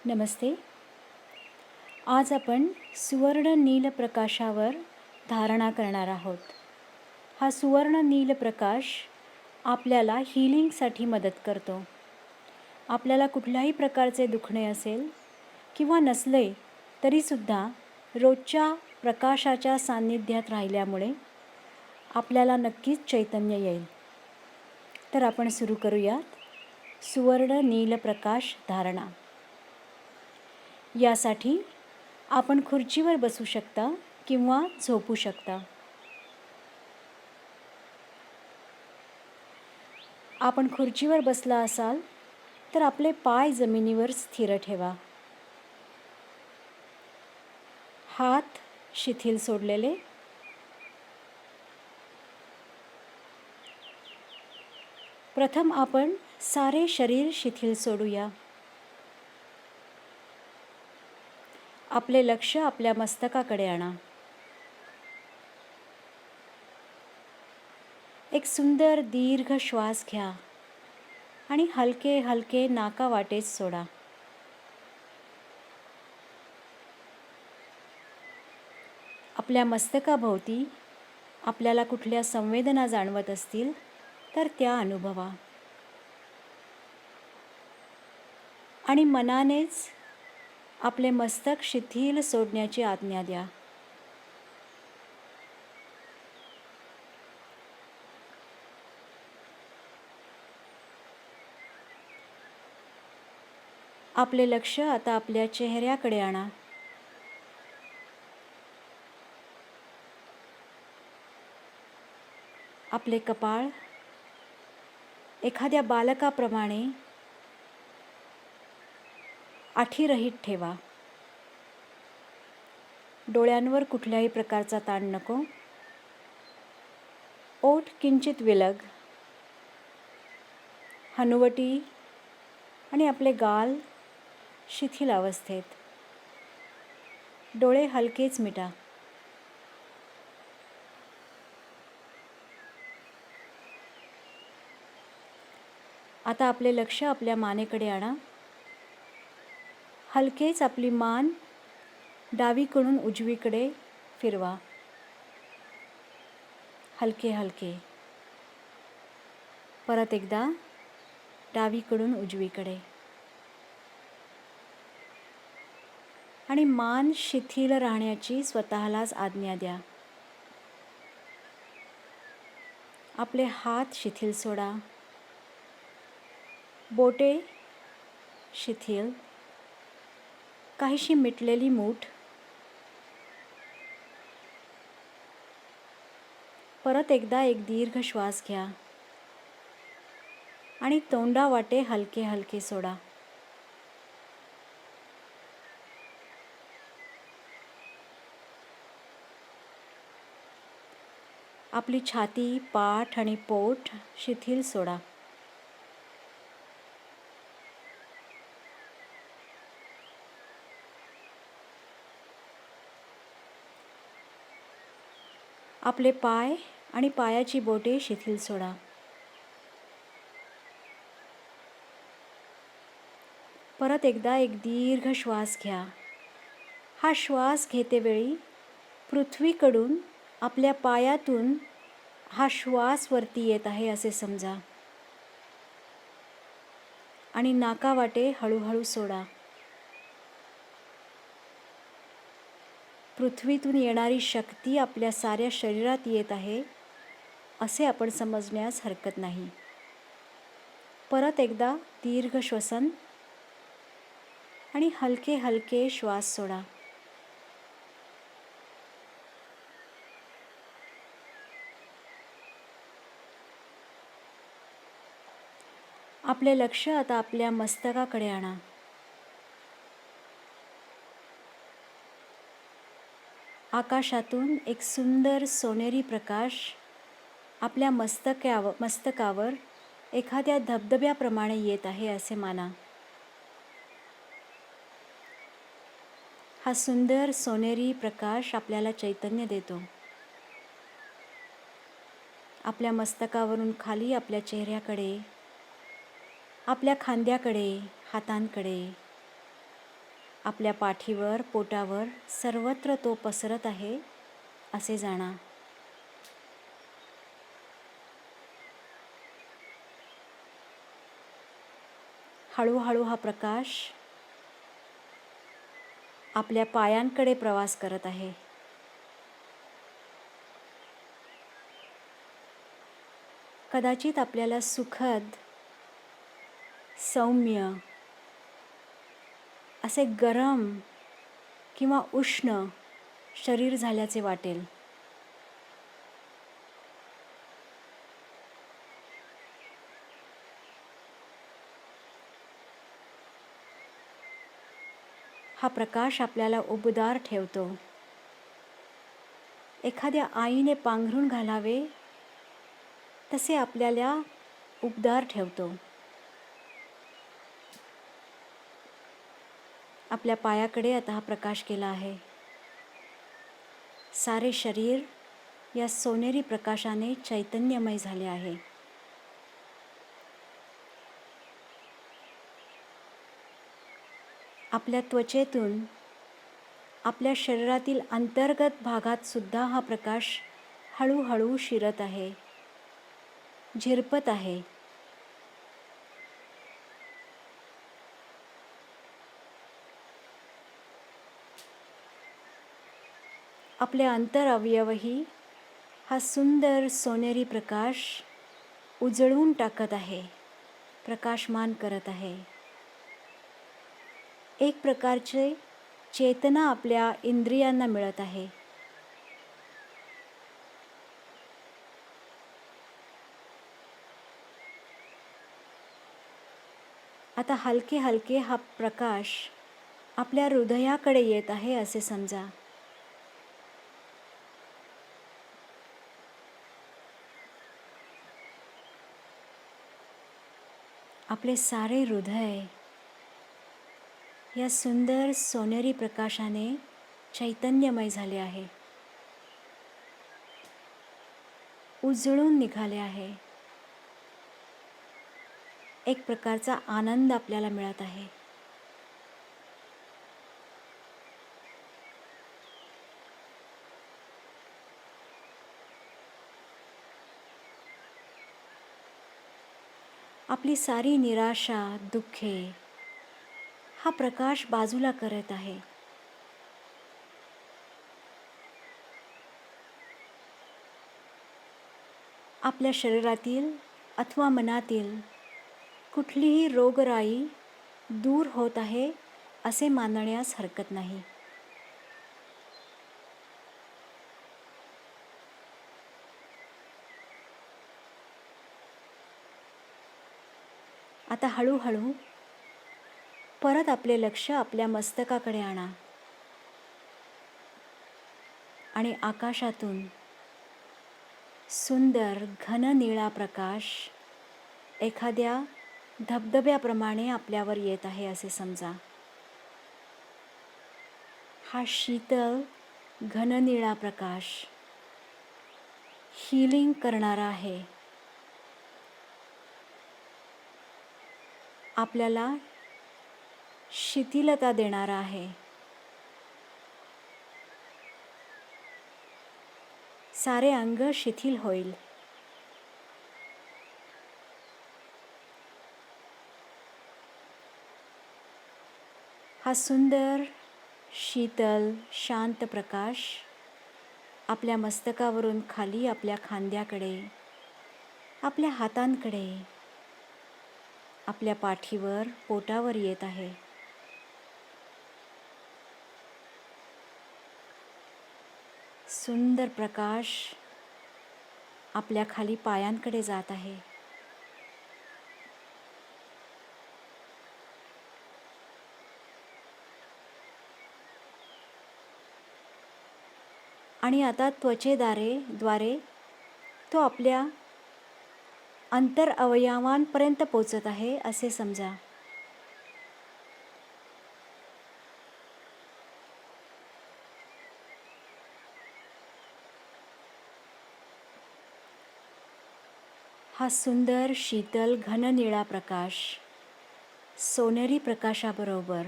नमस्ते. आज आपण सुवर्ण नील प्रकाशावर धारणा करणार आहोत. हा सुवर्ण नील प्रकाश आपल्याला हीलिंगसाठी मदत करतो. आपल्याला कुठल्याही प्रकारचे दुखणे असेल किंवा नसले तरीसुद्धा रोजच्या प्रकाशाच्या सान्निध्यात राहिल्यामुळे आपल्याला नक्कीच चैतन्य येईल. तर आपण सुरू करूयात सुवर्ण नील प्रकाश धारणा. यासाठी आपण खुर्चीवर बसू शकता किंवा झोपू शकता. आपण खुर्चीवर बसला असाल तर आपले पाय जमिनीवर स्थिर ठेवा. हात शिथिल सोडलेले. प्रथम आपण सारे शरीर शिथिल सोडूया. आपले लक्ष आपल्या मस्तकाकडे आणा. एक सुंदर दीर्घ श्वास घ्या आणि हलके हलके नाकावाटेच सोडा. आपल्या मस्तकाभोवती आपल्याला कुठल्या संवेदना जाणवत असतील तर त्या अनुभवा आणि मनानेच आपले मस्तक शिथिल सोडण्याची आज्ञा द्या. आपले लक्ष आता आपल्या चेहऱ्याकडे आणा. आपले कपाळ एखाद्या बालकाप्रमाणे आठीरहित ठेवा. डोळ्यांवर कुठल्याही प्रकारचा ताण नको. ओठ किंचित विलग. हनुवटी आणि आपले गाल शिथिल अवस्थेत. डोळे हलकेच मिटा. आता आपले लक्ष आपल्या मानेकडे आणा. हलकेच आपली मान डावीकडून उजवीकडे फिरवा. हलके हलके. परत एकदा डावीकडून उजवीकडे. आणि मान शिथिल राहण्याची स्वतःलाच आज्ञा द्या. आपले हात शिथिल सोडा. बोटे शिथिल. काहीशी मिटलेली मूठ. परत एकदा एक दीर्घ श्वास घ्या आणि तोंडावाटे हलके हलके सोडा. आपली छाती, पाठ आणि पोट शिथिल सोडा. आपले पाय आणि पायाची बोटे शिथिल सोडा. परत एकदा एक दीर्घ श्वास घ्या. हा श्वास घेतेवेळी पृथ्वीकडून आपल्या पायातून हा श्वास वरती येत आहे असे समजा आणि नाकावाटे हळूहळू सोडा. पृथ्वीतून येणारी शक्ती आपल्या साऱ्या शरीरात येत आहे असे आपण समजण्यास हरकत नाही. परत एकदा दीर्घ श्वसन आणि हलके हलके श्वास सोडा. आपले लक्ष आता आपल्या मस्तकाकडे आणा. आकाशातून एक सुंदर सोनेरी प्रकाश आपल्या मस्तकावर एखाद्या धबधब्याप्रमाणे येत आहे असे माना. हा सुंदर सोनेरी प्रकाश आपल्याला चैतन्य देतो. आपल्या मस्तकावरून खाली आपल्या चेहऱ्याकडे, आपल्या खांद्याकडे, हातांकडे आपल्या पाठीवर, पोटावर सर्वत्र तो पसरत आहे असे जाणा. हळूहळू हा प्रकाश आपल्या पायांकडे प्रवास करत आहे. कदाचित आपल्याला सुखद, सौम्य असे गरम किंवा उष्ण शरीर झाल्याचे वाटेल. हा प्रकाश आपल्याला उबदार ठेवतो. एखाद्या आईने पांघरून घालावे तसे आपल्याला उबदार ठेवतो. आपल्या पायाकडे आता हा प्रकाश केला आहे. सारे शरीर या सोनेरी प्रकाशाने चैतन्यमय झाले आहे. आपल्या त्वचेतून आपल्या शरीरातील अंतर्गत भागात सुद्धा हा प्रकाश हळूहळू शिरत आहे, झिरपत आहे. आपले अंतर अवयवही हा सुंदर सोनेरी प्रकाश उजळून टाकत आहे, प्रकाशमान करत आहे. एक प्रकारचे चेतना आपल्या इंद्रियांना मिळत आहे. आता हलके हलके हा प्रकाश आपल्या हृदयाकडे येत आहे असे समजा. आपले सारे हृदय या सुंदर सोनेरी प्रकाशाने चैतन्यमय झाले आहे, उजळून निघाले आहे. एक प्रकारचा आनंद आपल्याला मिळत आहे. आपली सारी निराशा, दुःखे हा प्रकाश बाजूला करत आहे. आपल्या शरीरातील अथवा मनातील कुठलीही रोगराई दूर होत आहे असे मानण्यास हरकत नाही. आता हळूहळू परत आपले लक्ष आपल्या मस्तकाकडे आणा आणि आकाशातून सुंदर घन निळा प्रकाश एखाद्या धबधब्याप्रमाणे आपल्यावर येत आहे असे समजा. हा शीतल घन निळा प्रकाश हीलिंग करणारा आहे. आपल्याला शिथिलता देणारा आहे. सारे अंग शिथिल होईल. हा सुंदर शीतल शांत प्रकाश आपल्या मस्तकावरून खाली आपल्या खांद्याकडे, आपल्या हातांकडे, आपल्या पाठीवर, पोटावर येत आहे. सुंदर प्रकाश आपल्या खाली पायांकडे जात आहे. आणि आता त्वचेद्वारे तो आपल्या अंतर अवयवांपर्यंत पोचत आहे असे समजा. हा सुंदर शीतल घन निळा प्रकाश सोनेरी प्रकाशाबरोबर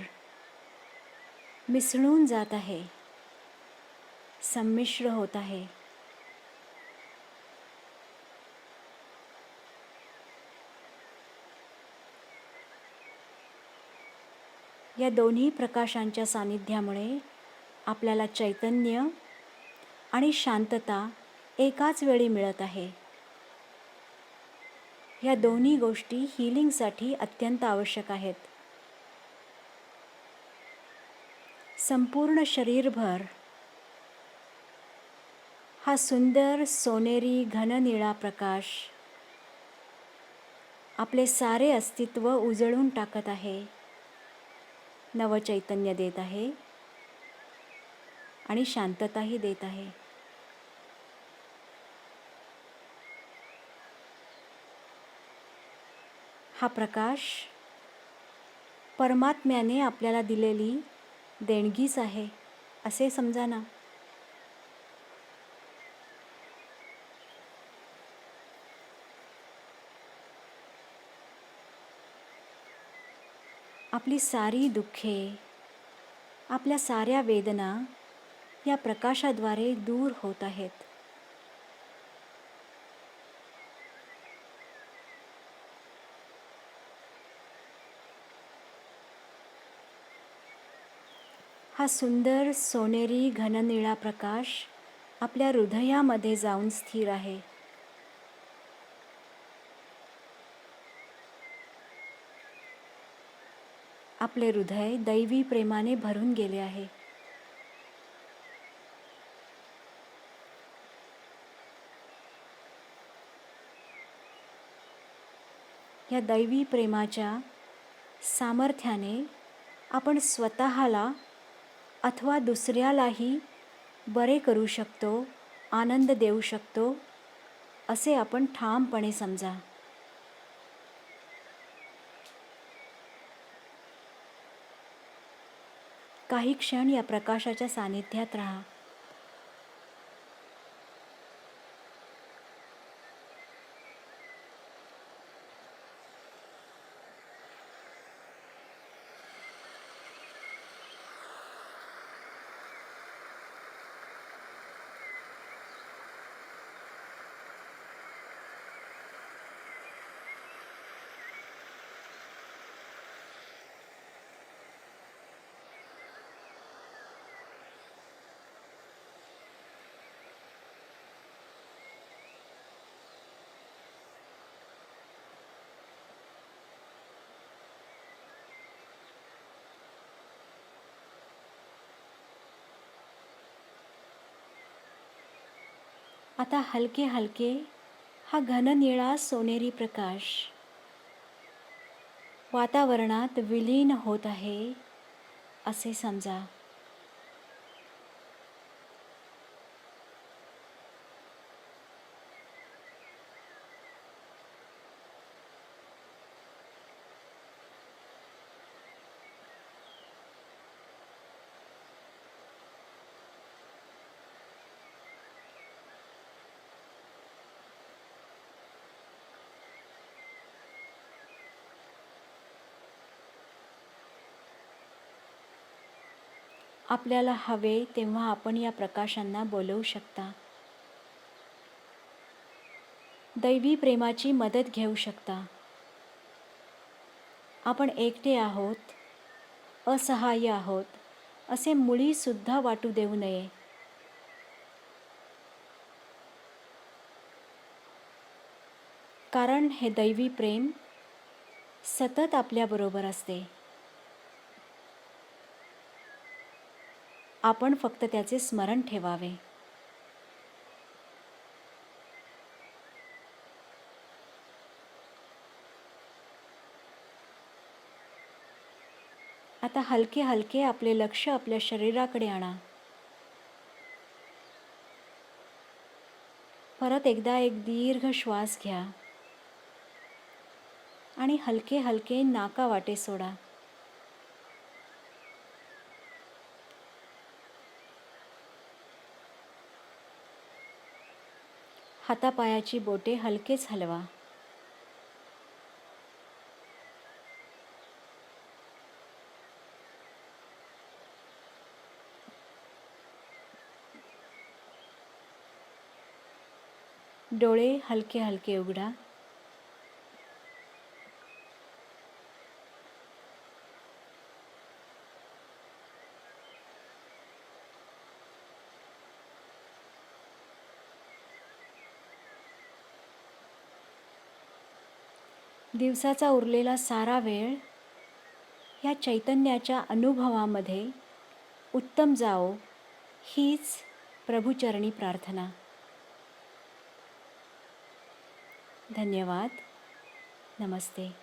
मिसळून जात आहे, संमिश्र होत आहे. या दोन्ही प्रकाशांच्या सानिध्यामुळे आपल्याला चैतन्य आणि शांतता एकाच वेळी मिळत आहे. या दोन्ही गोष्टी हीलिंगसाठी अत्यंत आवश्यक आहेत. संपूर्ण शरीरभर हा सुंदर सोनेरी घननिळा प्रकाश आपले सारे अस्तित्व उजळून टाकत आहे, नवचैतन्य देत आहे आणि शांतताही देत आहे. हा प्रकाश परमात्म्याने आपल्याला दिलेली देणगीच आहे असे समजा ना. आपली सारी दुःखे, आपल्या साऱ्या वेदना या प्रकाशाद्वारे दूर होत आहेत. हा सुंदर सोनेरी घननिळा प्रकाश आपल्या हृदयामध्ये जाऊन स्थिर आहे. आपले हृदय दैवी प्रेमाने भरून गेले आहे. या दैवी प्रेमाच्या सामर्थ्याने आपण स्वतःला अथवा दुसऱ्यालाही बरे करू शकतो, आनंद देऊ शकतो असे आपण ठामपणे समजा. काही क्षण या प्रकाशाच्या सानिध्यात राहा. आता हलके हलके हा घननिळा सोनेरी प्रकाश वातावरणात विलीन होत आहे असे समजा. आपल्याला हवे तेव्हा आपण या प्रकाशांना बोलवू शकता. दैवी प्रेमाची मदत घेऊ शकता. आपण एकटे आहोत, असहाय्य आहोत असे मुळीसुद्धा वाटू देऊ नये. कारण हे दैवी प्रेम सतत आपल्याबरोबर असते. आपण फक्त त्याचे स्मरण ठेवावे. आता हलके हलके आपले लक्ष आपल्या शरीराकडे आणा. परत एकदा एक दीर्घ श्वास घ्या आणि हलके हलके नाकावाटे सोडा. हातापायाची बोटे हलकेच हलवा. डोळे हलके हलके उघडा. दिवसाचा उरलेला सारा वेळ ह्या चैतन्याच्या अनुभवामध्ये उत्तम जाओ, हीच प्रभुचरणी प्रार्थना. धन्यवाद. नमस्ते.